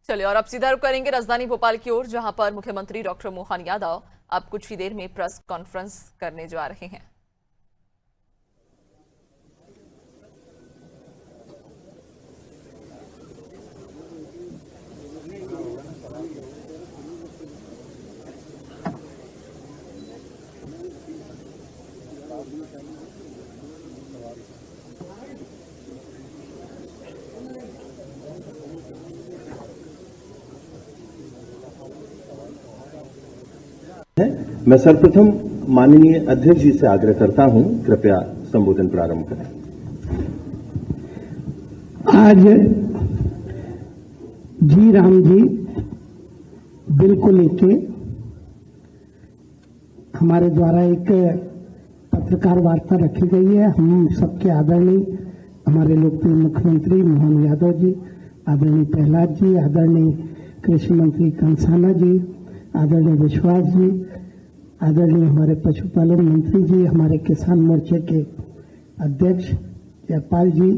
चलिए और अब सीधा रुख करेंगे राजधानी भोपाल की ओर, जहां पर मुख्यमंत्री डॉक्टर मोहन यादव अब कुछ ही देर में प्रेस कॉन्फ्रेंस करने जा रहे हैं। मैं सर्वप्रथम माननीय अध्यक्ष जी से आग्रह करता हूं, कृपया संबोधन प्रारंभ करें। आज जी राम जी बिल को लेके हमारे द्वारा एक पत्रकार वार्ता रखी गई है। हम सबके आदरणीय हमारे लोकप्रिय मुख्यमंत्री मोहन यादव जी, आदरणीय प्रहलाद जी, आदरणीय कृषि मंत्री कंसाना जी, आदरणीय विश्वास जी, आदरणीय हमारे पशुपालन मंत्री जी, हमारे किसान मोर्चे के अध्यक्ष जयपाल जी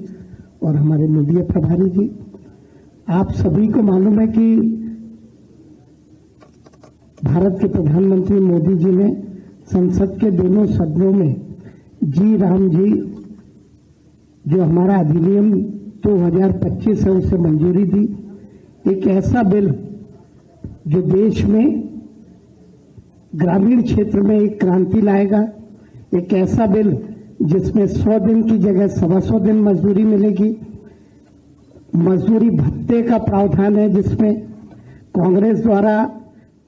और हमारे मीडिया प्रभारी जी, आप सभी को मालूम है कि भारत के प्रधानमंत्री मोदी जी ने संसद के दोनों सदनों में जी राम जी जो हमारा अधिनियम 2025 है उसे मंजूरी दी। एक ऐसा बिल जो देश में ग्रामीण क्षेत्र में एक क्रांति लाएगा, एक ऐसा बिल जिसमें 100 दिन की जगह 125 दिन मजदूरी मिलेगी। मजदूरी भत्ते का प्रावधान है जिसमें कांग्रेस द्वारा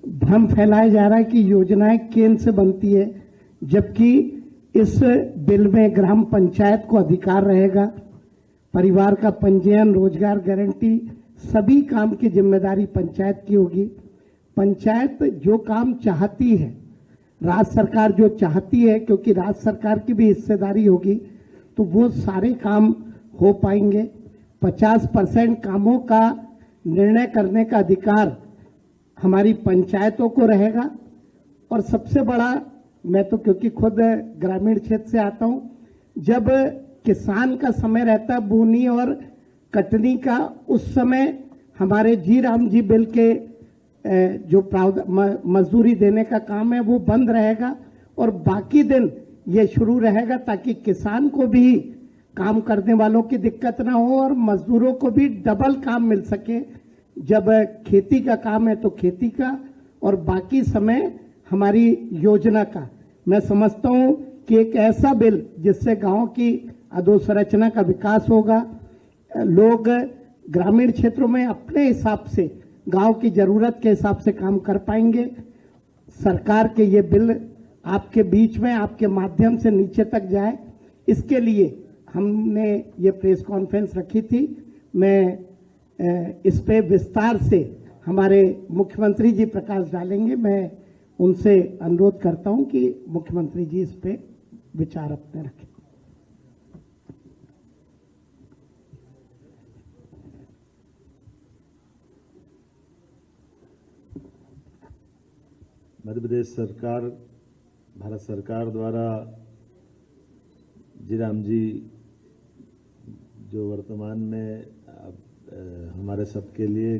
भ्रम फैलाया जा रहा है कि योजनाएं केंद्र से बनती है, जबकि इस बिल में ग्राम पंचायत को अधिकार रहेगा। परिवार का पंजीयन, रोजगार गारंटी, सभी काम की जिम्मेदारी पंचायत की होगी। पंचायत जो काम चाहती है, राज्य सरकार जो चाहती है, क्योंकि राज्य सरकार की भी हिस्सेदारी होगी, तो वो सारे काम हो पाएंगे। 50% कामों का निर्णय करने का अधिकार हमारी पंचायतों को रहेगा। और सबसे बड़ा, मैं तो क्योंकि खुद ग्रामीण क्षेत्र से आता हूं, जब किसान का समय रहता है बोनी और कटनी का, उस समय हमारे जी राम जी बिल के जो मजदूरी देने का काम है वो बंद रहेगा और बाकी दिन ये शुरू रहेगा, ताकि किसान को भी काम करने वालों की दिक्कत ना हो और मजदूरों को भी डबल काम मिल सके। जब खेती का काम है तो खेती का और बाकी समय हमारी योजना का। मैं समझता हूं कि एक ऐसा बिल जिससे गांव की अधोसंरचना का विकास होगा, लोग ग्रामीण क्षेत्रों में अपने हिसाब से गांव की जरूरत के हिसाब से काम कर पाएंगे। सरकार के ये बिल आपके बीच में, आपके माध्यम से नीचे तक जाए, इसके लिए हमने ये प्रेस कॉन्फ्रेंस रखी थी। मैं इस पे विस्तार से हमारे मुख्यमंत्री जी प्रकाश डालेंगे। मैं उनसे अनुरोध करता हूं कि मुख्यमंत्री जी इस पे विचार अपने रखें। मध्य प्रदेश सरकार, भारत सरकार द्वारा जी राम जी जो वर्तमान में हमारे सबके लिए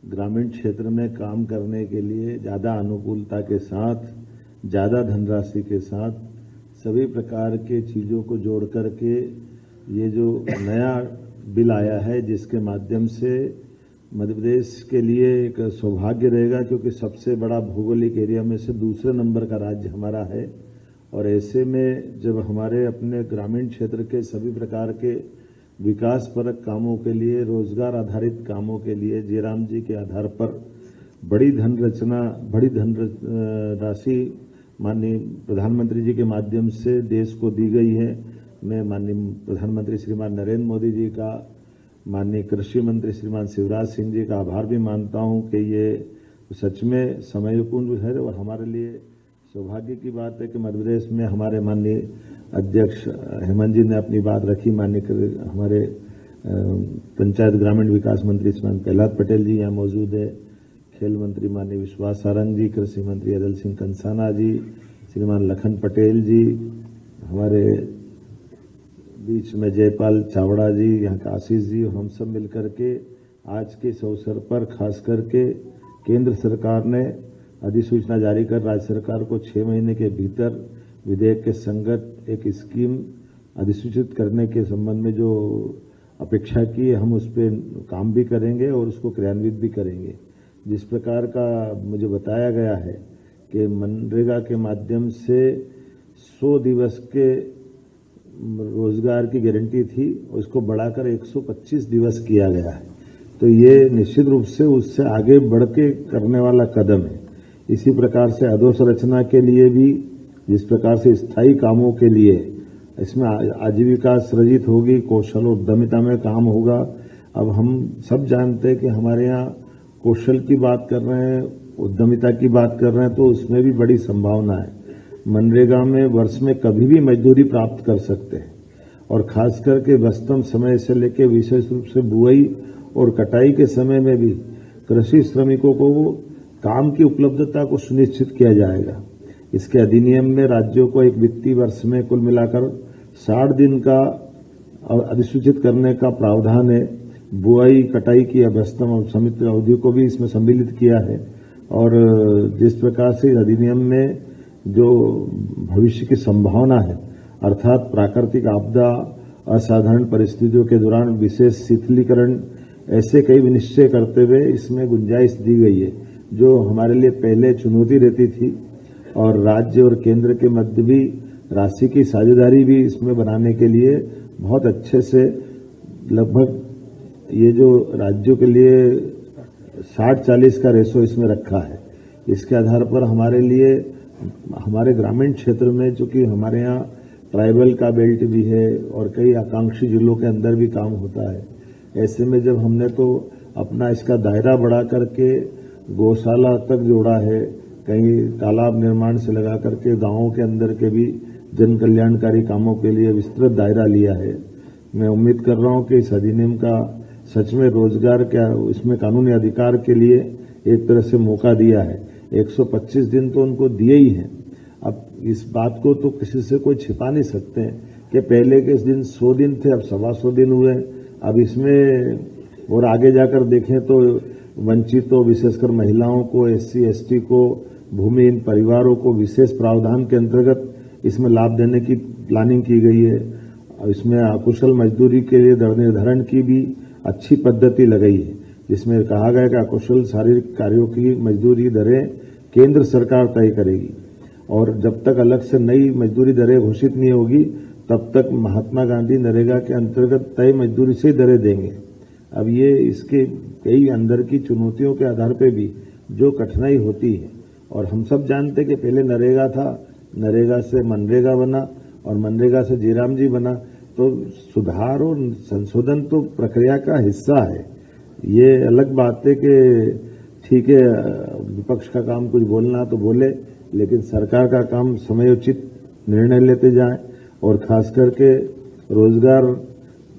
ग्रामीण क्षेत्र में काम करने के लिए ज़्यादा अनुकूलता के साथ, ज़्यादा धनराशि के साथ, सभी प्रकार के चीज़ों को जोड़ करके ये जो नया बिल आया है, जिसके माध्यम से मध्य प्रदेश के लिए एक सौभाग्य रहेगा, क्योंकि सबसे बड़ा भौगोलिक एरिया में से दूसरे नंबर का राज्य हमारा है। और ऐसे में जब हमारे अपने ग्रामीण क्षेत्र के सभी प्रकार के विकासपरक कामों के लिए, रोजगार आधारित कामों के लिए जी राम जी के आधार पर बड़ी धनराशि माननीय प्रधानमंत्री जी के माध्यम से देश को दी गई है। मैं माननीय प्रधानमंत्री श्रीमान नरेंद्र मोदी जी का, माननीय कृषि मंत्री श्रीमान शिवराज सिंह जी का आभार भी मानता हूं कि ये सच में समयपूर्ण है और हमारे लिए सौभाग्य की बात है कि मध्य प्रदेश में हमारे माननीय अध्यक्ष हेमंत जी ने अपनी बात रखी। माननीय हमारे पंचायत ग्रामीण विकास मंत्री श्रीमान प्रहलाद पटेल जी यहाँ मौजूद है, खेल मंत्री माननीय विश्वास सारंग जी, कृषि मंत्री अदल सिंह कंसाना जी, श्रीमान लखन पटेल जी, हमारे बीच में जयपाल चावड़ा जी, यहाँ का आशीष जी, हम सब मिलकर के आज के इस अवसर पर खास करके केंद्र सरकार ने अधिसूचना जारी कर राज्य सरकार को 6 महीने के भीतर विधेयक के संगत एक स्कीम अधिसूचित करने के संबंध में जो अपेक्षा की हम उस पर काम भी करेंगे और उसको क्रियान्वित भी करेंगे। जिस प्रकार का मुझे बताया गया है कि मनरेगा के माध्यम से 100 दिवस के रोजगार की गारंटी थी, उसको बढ़ाकर 125 दिवस किया गया है। तो ये निश्चित रूप से उससे आगे बढ़ के करने वाला कदम है। इसी प्रकार से अधोसंरचना के लिए भी जिस प्रकार से स्थायी कामों के लिए इसमें आजीविका सृजित होगी, कौशल उद्यमिता में काम होगा। अब हम सब जानते हैं कि हमारे यहाँ कौशल की बात कर रहे हैं, उद्यमिता की बात कर रहे हैं, तो उसमें भी बड़ी संभावना है। मनरेगा में वर्ष में कभी भी मजदूरी प्राप्त कर सकते हैं और खास करके व्यस्तम समय से लेकर विशेष रूप से बुआई और कटाई के समय में भी कृषि श्रमिकों को काम की उपलब्धता को सुनिश्चित किया जाएगा। इसके अधिनियम में राज्यों को एक वित्तीय वर्ष में कुल मिलाकर 60 दिन का अधिसूचित करने का प्रावधान है। बुआई कटाई की व्यस्तम और सीमित अवधि को भी इसमें सम्मिलित किया है। और जिस प्रकार से अधिनियम में जो भविष्य की संभावना है, अर्थात प्राकृतिक आपदा, असाधारण परिस्थितियों के दौरान विशेष शिथिलीकरण, ऐसे कई निश्चय करते हुए इसमें गुंजाइश दी गई है जो हमारे लिए पहले चुनौती रहती थी। और राज्य और केंद्र के मध्य भी राशि की साझेदारी भी इसमें बनाने के लिए बहुत अच्छे से लगभग ये जो राज्यों के लिए 60-40 का रेशो इसमें रखा है। इसके आधार पर हमारे लिए हमारे ग्रामीण क्षेत्र में, चूंकि हमारे यहाँ ट्राइबल का बेल्ट भी है और कई आकांक्षी जिलों के अंदर भी काम होता है, ऐसे में जब हमने तो अपना इसका दायरा बढ़ा करके गौशाला तक जोड़ा है, कहीं तालाब निर्माण से लगा करके गांवों के अंदर के भी जन कल्याणकारी कामों के लिए विस्तृत दायरा लिया है। मैं उम्मीद कर रहा हूं कि इस अधिनियम का सच में रोजगार क्या इसमें कानूनी अधिकार के लिए एक तरह से मौका दिया है। 125 दिन तो उनको दिए ही हैं। अब इस बात को तो किसी से कोई छिपा नहीं सकते हैं कि पहले के दिन 100 दिन थे, अब 125 दिन हुए। अब इसमें और आगे जाकर देखें तो वंचितों, विशेषकर महिलाओं को, SC ST को, भूमिहीन परिवारों को विशेष प्रावधान के अंतर्गत इसमें लाभ देने की प्लानिंग की गई है। इसमें अकुशल मजदूरी के लिए दर निर्धारण की भी अच्छी पद्धति लगाई है, जिसमें कहा गया कि अकुशल शारीरिक कार्यों की मजदूरी दरें केंद्र सरकार तय करेगी और जब तक अलग से नई मजदूरी दरें घोषित नहीं होगी तब तक महात्मा गांधी नरेगा के अंतर्गत तय मजदूरी से दरें देंगे। अब ये इसके कई अंदर की चुनौतियों के आधार पर भी जो कठिनाई होती है, और हम सब जानते कि पहले नरेगा था, नरेगा से मनरेगा बना और मनरेगा से जीराम जी बना, तो सुधार और संशोधन तो प्रक्रिया का हिस्सा है। ये अलग बात है कि ठीक है विपक्ष का काम कुछ बोलना तो बोले, लेकिन सरकार का काम समयोचित निर्णय लेते जाएं और खास करके रोजगार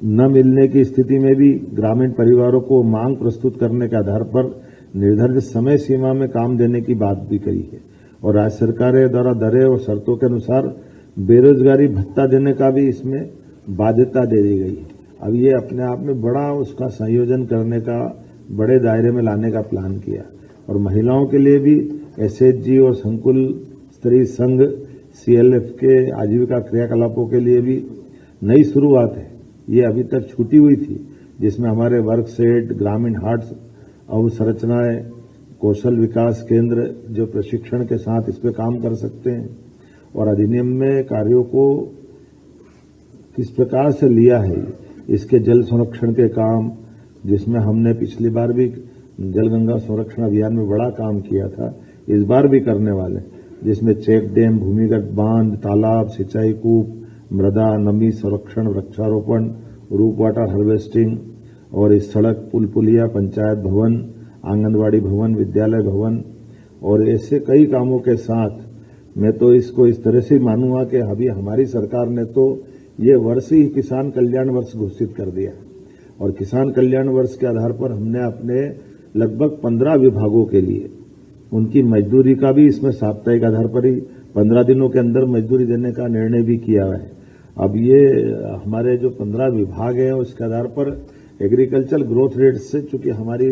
न मिलने की स्थिति में भी ग्रामीण परिवारों को मांग प्रस्तुत करने के आधार पर निर्धारित समय सीमा में काम देने की बात भी कही है। और राज्य सरकारें द्वारा दरें और शर्तों के अनुसार बेरोजगारी भत्ता देने का भी इसमें बाध्यता दे दी गई है। अब ये अपने आप में बड़ा उसका संयोजन करने का, बड़े दायरे में लाने का प्लान किया। और महिलाओं के लिए भी SHG और संकुल स्तरीय संघ CLF के आजीविका क्रियाकलापों के लिए भी नई शुरुआत है। ये अभी तक छूटी हुई थी, जिसमें हमारे वर्क सेट, ग्रामीण हाट अवसंरचनाएं, कौशल विकास केंद्र जो प्रशिक्षण के साथ इस पर काम कर सकते हैं। और अधिनियम में कार्यों को किस प्रकार से लिया है, इसके जल संरक्षण के काम, जिसमें हमने पिछली बार भी जल गंगा संरक्षण अभियान में बड़ा काम किया था, इस बार भी करने वाले, जिसमें चेक डैम, भूमिगत बांध, तालाब, सिंचाई कूप, मृदा नमी संरक्षण, वृक्षारोपण, रूप वाटर हार्वेस्टिंग और इस सड़क, पुल पुलिया, पंचायत भवन, आंगनबाड़ी भवन, विद्यालय भवन और ऐसे कई कामों के साथ मैं तो इसको इस तरह से मानूंगा कि अभी हमारी सरकार ने तो ये वर्ष ही किसान कल्याण वर्ष घोषित कर दिया। और किसान कल्याण वर्ष के आधार पर हमने अपने लगभग 15 विभागों के लिए उनकी मजदूरी का भी इसमें साप्ताहिक आधार पर ही 15 दिनों के अंदर मजदूरी देने का निर्णय भी किया है। अब ये हमारे जो 15 विभाग हैं उसके आधार पर एग्रीकल्चर ग्रोथ रेट से, चूंकि हमारी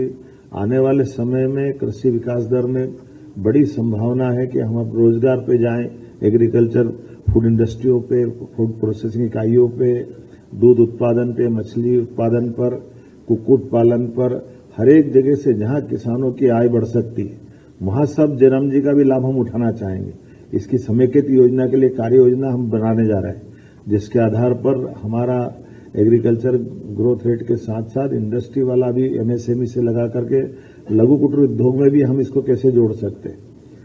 आने वाले समय में कृषि विकास दर में बड़ी संभावना है कि हम अब रोजगार पे जाएं, एग्रीकल्चर फूड इंडस्ट्रियों पे, फूड प्रोसेसिंग इकाइयों पे, दूध उत्पादन पे, मछली उत्पादन पर, कुक्कुट पालन पर, हर एक जगह से जहां किसानों की आय बढ़ सकती है वहां सब जयराम जी का भी लाभ हम उठाना चाहेंगे। इसकी समेकित योजना के लिए कार्य योजना हम बनाने जा रहे हैं, जिसके आधार पर हमारा एग्रीकल्चर ग्रोथ रेट के साथ साथ इंडस्ट्री वाला भी एमएसएमई से लगा करके लघु कुटीर उद्योग में भी हम इसको कैसे जोड़ सकते हैं।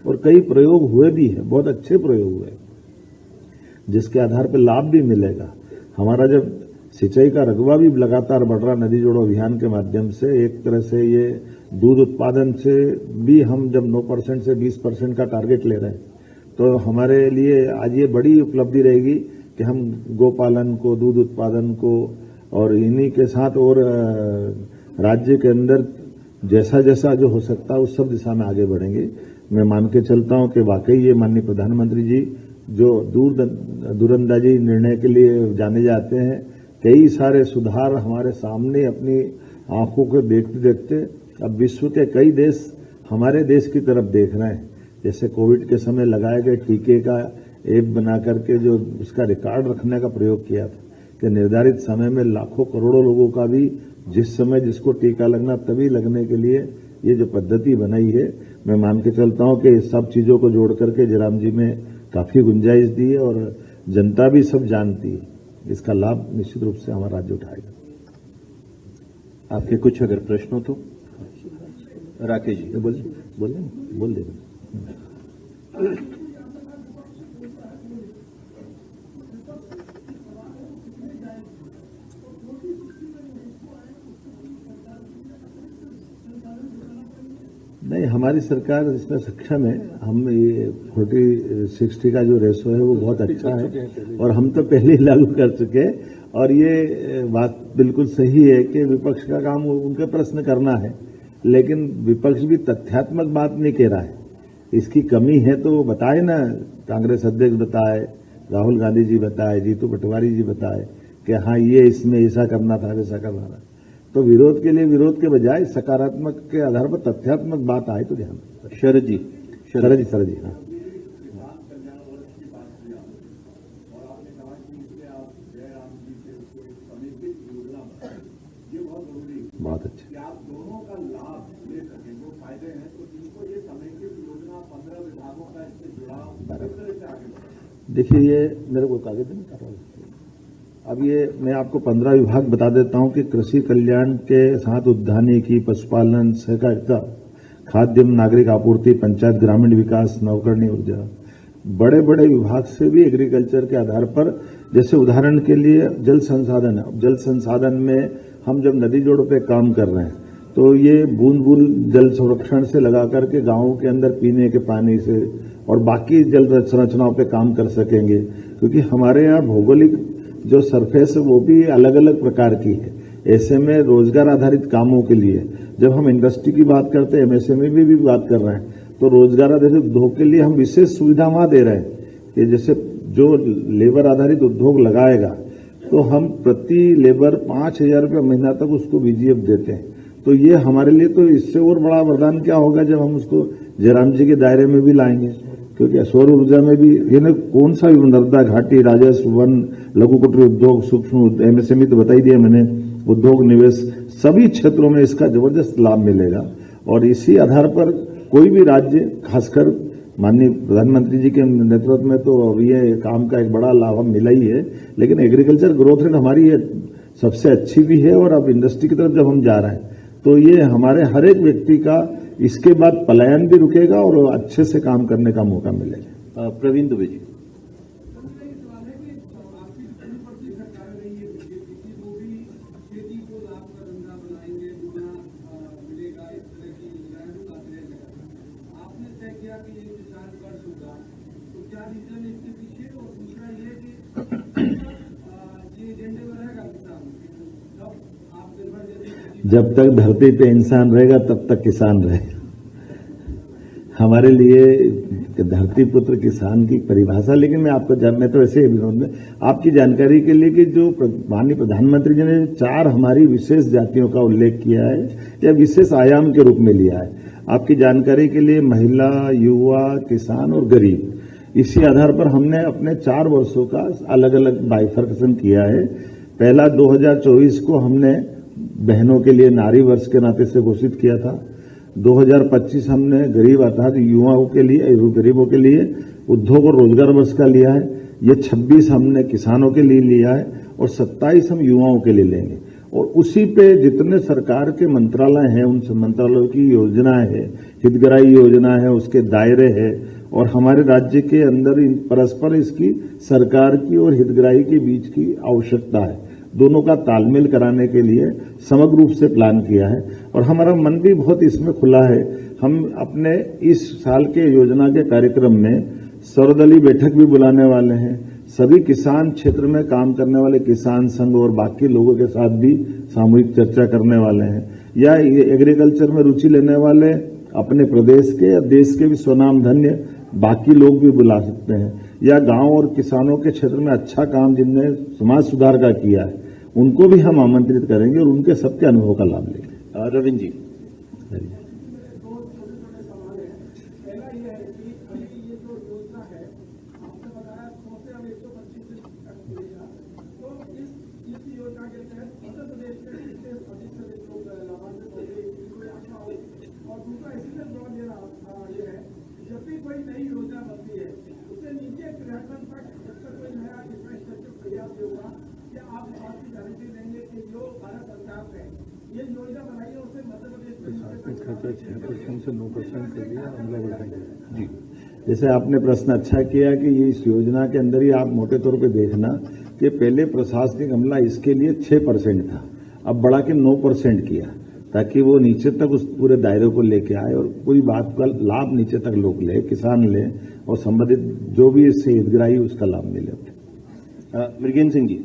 और कई प्रयोग हुए भी हैं, बहुत अच्छे प्रयोग हुए, जिसके आधार पर लाभ भी मिलेगा। हमारा जब सिंचाई का रकबा भी लगातार बढ़ रहा नदी जोड़ो अभियान के माध्यम से, एक तरह से ये दूध उत्पादन से भी हम जब 9% से 20% का टारगेट ले रहे हैं, तो हमारे लिए आज ये बड़ी उपलब्धि रहेगी कि हम गोपालन को, दूध उत्पादन को और इन्हीं के साथ और राज्य के अंदर जैसा जैसा जो हो सकता है उस सब दिशा में आगे बढ़ेंगे। मैं मान के चलता हूं कि वाकई ये माननीय प्रधानमंत्री जी जो दूरंदाजी निर्णय के लिए जाने जाते हैं, कई सारे सुधार हमारे सामने अपनी आंखों को देखते देखते अब विश्व के कई देश हमारे देश की तरफ देख रहे हैं। जैसे कोविड के समय लगाए गए टीके का ऐप बना करके जो उसका रिकॉर्ड रखने का प्रयोग किया था कि निर्धारित समय में लाखों करोड़ों लोगों का भी जिस समय जिसको टीका लगना तभी लगने के लिए ये जो पद्धति बनाई है, मैं मान के चलता हूं कि सब चीजों को जोड़ करके जयराम जी में काफी गुंजाइश दी है और जनता भी सब जानती है। इसका लाभ निश्चित रूप से हमारा राज्य उठाएगा। आपके कुछ अगर प्रश्न हो तो राकेश जी बोल दे। नहीं, हमारी सरकार इसमें सक्षम है। हम ये 40-60 का जो रेशो है वो बहुत अच्छा है और हम तो पहले ही लागू कर चुके हैं। और ये बात बिल्कुल सही है कि विपक्ष का काम उनके प्रश्न करना है, लेकिन विपक्ष भी तथ्यात्मक बात नहीं कह रहा है। इसकी कमी है तो वो बताए ना, कांग्रेस अध्यक्ष बताए, राहुल गांधी जी बताए, जीतू पटवारी जी बताए कि हाँ ये इसमें ऐसा करना था, वैसा करना था। तो विरोध के लिए विरोध के बजाय सकारात्मक के आधार पर तथ्यात्मक बात आए तो ध्यान। शरद जी हाँ। बहुत अच्छा। आप दोनों का लाभ ले सकें, जो फायदे हैं तो इनको ये समेकित योजना 15 विभागों का इससे जुड़ाव किस तरह से आगे बढ़े। देखिए, ये मेरे को कागज नहीं कर रहा। अब ये मैं आपको 15 विभाग बता देता हूं कि कृषि कल्याण के साथ उद्यानिकी, पशुपालन, सहकारिता, खाद्य नागरिक आपूर्ति, पंचायत ग्रामीण विकास, नवकरणीय ऊर्जा, बड़े बड़े विभाग से भी एग्रीकल्चर के आधार पर, जैसे उदाहरण के लिए जल संसाधन है। जल संसाधन में हम जब नदी जोड़ पे काम कर रहे हैं तो ये बूंद बूंद जल संरक्षण से लगा करके गांवों के अंदर पीने के पानी से और बाकी जल संरचनाओं पे काम कर सकेंगे, क्योंकि हमारे यहाँ भौगोलिक जो सरफेस है वो भी अलग अलग प्रकार की है। ऐसे में रोजगार आधारित कामों के लिए जब हम इंडस्ट्री की बात करते हैं, एमएसएमई में भी बात कर रहे हैं, तो रोजगार आधारित उद्योग के लिए हम विशेष सुविधा वहां दे रहे हैं कि जैसे जो लेबर आधारित उद्योग लगाएगा तो हम प्रति लेबर 5,000 रुपये महीना तक उसको बीजीएफ देते हैं। तो ये हमारे लिए तो इससे और बड़ा वरदान क्या होगा जब हम उसको जयराम जी के दायरे में भी लाएंगे, क्योंकि सौर ऊर्जा में भी ये न कौन सा भी नर्मदा घाटी, राजस्व, वन, लघु कुटीर उद्योग, सूक्ष्म एमएसएमई तो बता ही दिया मैंने, उद्योग निवेश, सभी क्षेत्रों में इसका जबरदस्त लाभ मिलेगा। और इसी आधार पर कोई भी राज्य, खासकर माननीय प्रधानमंत्री जी के नेतृत्व में तो अब ये काम का एक बड़ा लाभ हम मिला ही है, लेकिन एग्रीकल्चर ग्रोथ रेट हमारी ये सबसे अच्छी भी है। और अब इंडस्ट्री की तरफ जब हम जा रहे हैं तो ये हमारे हर एक व्यक्ति का इसके बाद पलायन भी रुकेगा और अच्छे से काम करने का मौका मिलेगा। प्रवीण दुबे जी। जब तक धरती पे इंसान रहेगा तब तक किसान रहेगा। हमारे लिए धरती पुत्र किसान की परिभाषा, लेकिन मैं तो ऐसे विनोद में आपकी जानकारी के लिए कि जो माननीय प्रधानमंत्री जी ने 4 हमारी विशेष जातियों का उल्लेख किया है या विशेष आयाम के रूप में लिया है, आपकी जानकारी के लिए महिला, युवा, किसान और गरीब, इसी आधार पर हमने अपने 4 वर्षों का अलग अलग बाइफर्केशन किया है। पहला 2024 को हमने बहनों के लिए नारी वर्ष के नाते से घोषित किया था। 2025 हमने गरीब अर्थात युवाओं के लिए, गरीबों के लिए उद्योग और रोजगार वर्ष का लिया है। ये 26 हमने किसानों के लिए लिया है और 27 हम युवाओं के लिए लेंगे। और उसी पे जितने सरकार के मंत्रालय हैं, उन मंत्रालयों की योजनाएं है, हितग्राही योजना है, उसके दायरे है और हमारे राज्य के अंदर परस्पर इसकी सरकार की और हितग्राही के बीच की आवश्यकता है। दोनों का तालमेल कराने के लिए समग्र रूप से प्लान किया है और हमारा मन भी बहुत इसमें खुला है। हम अपने इस साल के योजना के कार्यक्रम में सर्वदलीय बैठक भी बुलाने वाले हैं। सभी किसान क्षेत्र में काम करने वाले किसान संघ और बाकी लोगों के साथ भी सामूहिक चर्चा करने वाले हैं। या एग्रीकल्चर में रुचि लेने वाले अपने प्रदेश के या देश के भी स्वनाम धन्य बाकी लोग भी बुला सकते हैं। या गांव और किसानों के क्षेत्र में अच्छा काम जिनने समाज सुधार का किया है, उनको भी हम आमंत्रित करेंगे और उनके सबके अनुभव का लाभ लेंगे। रविंद्र जी, पहला ये है कि अभी ये जो योजना है आपने बताया 100 से अब 125 तक मिलेगा, तो इस योजना के तहत मध्य प्रदेश में कितने अधिक से अधिक लोग लाभान्वित होंगे, कोई आशा हो। और दूसरा इसी से जुड़ा मेरा ये है, जब भी कोई नई योजना बनती है उससे नीचे क्रियान्वयन तक जब तक कोई नया इंफ्रास्ट्रक्चर तैयार नहीं होगा, क्या आप इस बात की गारंटी देंगे कि जो भारत सरकार ने ये योजना बनाई है उससे मध्य प्रदेश में 6% से 9% के लिए अमला बढ़ाएंगे। जी, जैसे आपने प्रश्न अच्छा किया कि ये इस योजना के अंदर ही आप मोटे तौर पे देखना कि पहले प्रशासनिक अमला इसके लिए 6% था, अब बढ़ा के 9% किया ताकि वो नीचे तक उस पूरे दायरे को लेके आए और पूरी बात का लाभ नीचे तक लोग ले, किसान ले और संबंधित जो भी इससे हितग्राही उसका लाभ मिले। मृगेंद्र सिंह जी,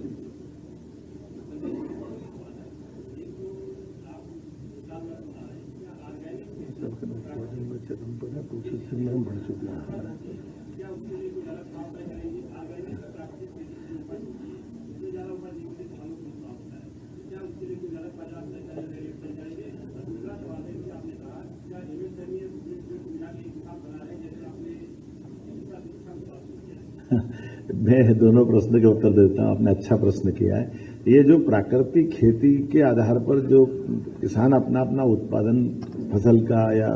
मैं दोनों प्रश्न के उत्तर देता हूं। आपने अच्छा प्रश्न किया है। ये जो प्राकृतिक खेती के आधार पर जो किसान अपना अपना उत्पादन फसल का या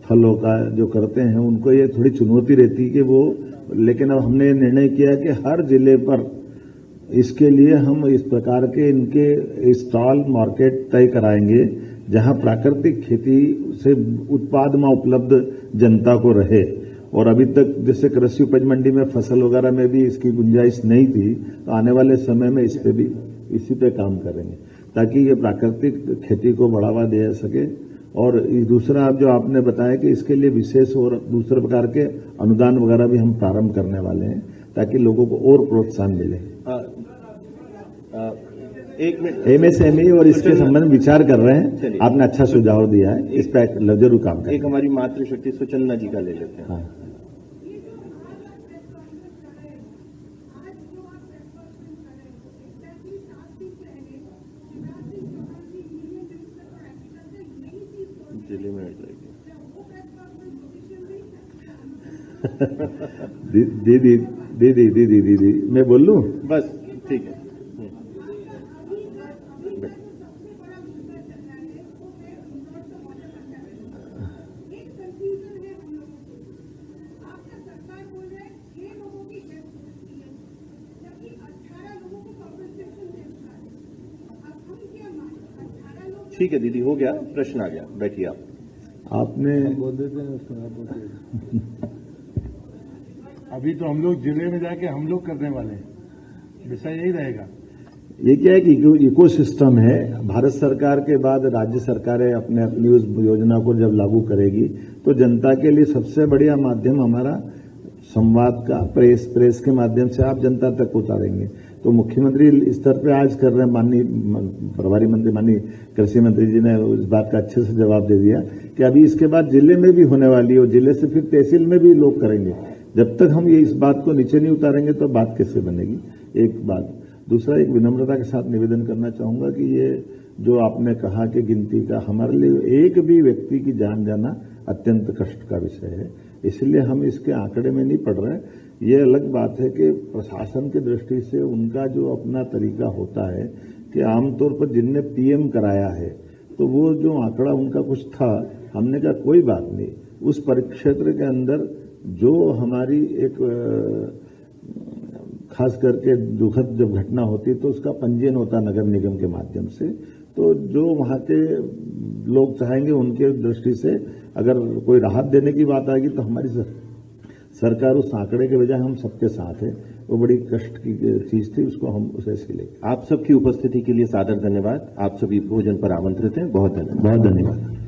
फलों का जो करते हैं, उनको ये थोड़ी चुनौती रहती है कि वो, लेकिन अब हमने निर्णय किया कि हर जिले पर इसके लिए हम इस प्रकार के इनके स्टॉल मार्केट तय कराएंगे जहां प्राकृतिक खेती से उत्पाद में उपलब्ध जनता को रहे। और अभी तक जैसे कृषि उपज मंडी में फसल वगैरह में भी इसकी गुंजाइश नहीं थी, तो आने वाले समय में इस पे भी इसी पे काम करेंगे ताकि ये प्राकृतिक खेती को बढ़ावा दिया सके। और दूसरा जो आपने बताया कि इसके लिए विशेष और दूसरे प्रकार के अनुदान वगैरह भी हम प्रारंभ करने वाले हैं ताकि लोगों को और प्रोत्साहन मिले। एक मिनट, एमएसएमई और इसके संबंध में विचार कर रहे हैं। आपने अच्छा सुझाव दिया है, इस पर जरूर काम करें। एक हमारी मातृशक्ति सुचंदना जी का ले लेते हैं। हाँ। जिले में दीदी मैं बोल लूं? बस ठीक है। ठीक है दीदी, हो गया, प्रश्न आ गया, बैठिए आप। आपने बोल देते हैं अभी तो हम लोग जिले में जाके हम लोग करने वाले हैं, विषय यही रहेगा। ये क्या है कि इकोसिस्टम है। भारत सरकार के बाद राज्य सरकारें अपने अपनी उस योजना को जब लागू करेगी तो जनता के लिए सबसे बढ़िया माध्यम हमारा संवाद का प्रेस के माध्यम से आप जनता तक पहुंचाएंगे। तो मुख्यमंत्री स्तर पे आज कर रहे हैं। माननीय प्रभारी मंत्री, माननीय कृषि मंत्री जी ने इस बात का अच्छे से जवाब दे दिया कि अभी इसके बाद जिले में भी होने वाली है और जिले से फिर तहसील में भी लोग करेंगे। जब तक हम ये इस बात को नीचे नहीं उतारेंगे तो बात कैसे बनेगी, एक बात। दूसरा, एक विनम्रता के साथ निवेदन करना चाहूंगा कि ये जो आपने कहा कि गिनती का, हमारे लिए एक भी व्यक्ति की जान जाना अत्यंत कष्ट का विषय है, इसलिए हम इसके आंकड़े में नहीं पड़ रहे। ये अलग बात है कि प्रशासन की दृष्टि से उनका जो अपना तरीका होता है कि आमतौर पर जिनने पीएम कराया है तो वो जो आंकड़ा उनका कुछ था, हमने कहा कोई बात नहीं, उस परिक्षेत्र के अंदर जो हमारी एक खास करके दुखद जब घटना होती तो उसका पंजीयन होता नगर निगम के माध्यम से, तो जो वहां के लोग चाहेंगे उनके दृष्टि से अगर कोई राहत देने की बात आएगी तो हमारी सरकार उस आंकड़े के बजाय हम सबके साथ है। वो बड़ी कष्ट की चीज थी, उसको हम उसे ऐसे लेंगे। आप सबकी उपस्थिति के लिए सादर धन्यवाद। आप सभी भोजन पर आमंत्रित हैं। बहुत धन्यवाद। बहुत धन्यवाद।